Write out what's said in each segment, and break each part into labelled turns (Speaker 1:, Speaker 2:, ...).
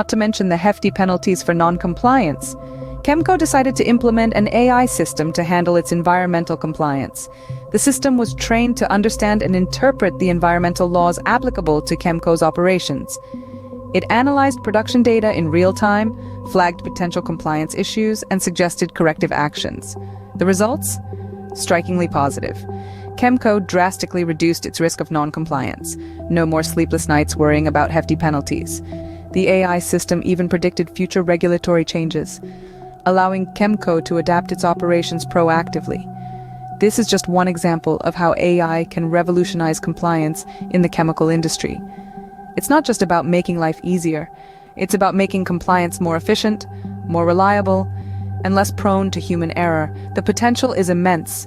Speaker 1: not to mention the hefty penalties for non-compliance. Chemco decided to implement an AI system to handle its environmental compliance. The system was trained to understand and interpret the environmental laws applicable to Chemco's operations. It analyzed production data in real time, flagged potential compliance issues, and suggested corrective actions. The results? Strikingly positive. Chemco drastically reduced its risk of non-compliance. No more sleepless nights worrying about hefty penalties. The AI system even predicted future regulatory changes, allowing Chemco to adapt its operations proactively. This is just one example of how AI can revolutionize compliance in the chemical industry. It's not just about making life easier, it's about making compliance more efficient, more reliable, and less prone to human error. The potential is immense.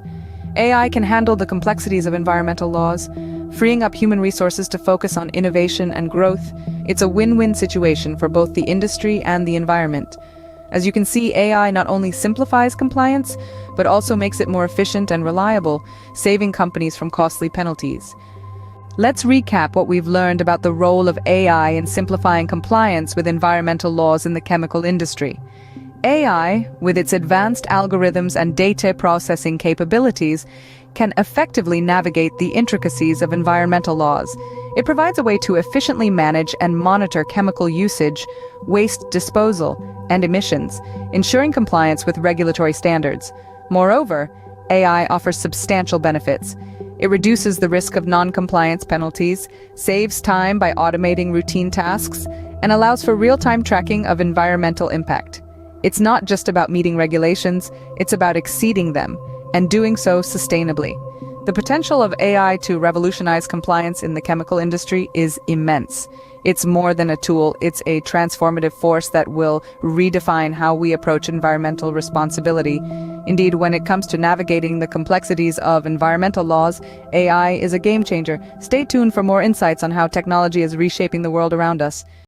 Speaker 1: AI can handle the complexities of environmental laws, freeing up human resources to focus on innovation and growth. It's a win-win situation for both the industry and the environment. As you can see, AI not only simplifies compliance, but also makes it more efficient and reliable, saving companies from costly penalties. Let's recap what we've learned about the role of AI in simplifying compliance with environmental laws in the chemical industry. AI, with its advanced algorithms and data processing capabilities, can effectively navigate the intricacies of environmental laws. It provides a way to efficiently manage and monitor chemical usage, waste disposal, and emissions, ensuring compliance with regulatory standards. Moreover, AI offers substantial benefits. It reduces the risk of non-compliance penalties, saves time by automating routine tasks, and allows for real-time tracking of environmental impact. It's not just about meeting regulations, it's about exceeding them, and doing so sustainably. The potential of AI to revolutionize compliance in the chemical industry is immense. It's more than a tool, it's a transformative force that will redefine how we approach environmental responsibility. Indeed, when it comes to navigating the complexities of environmental laws, AI is a game changer. Stay tuned for more insights on how technology is reshaping the world around us.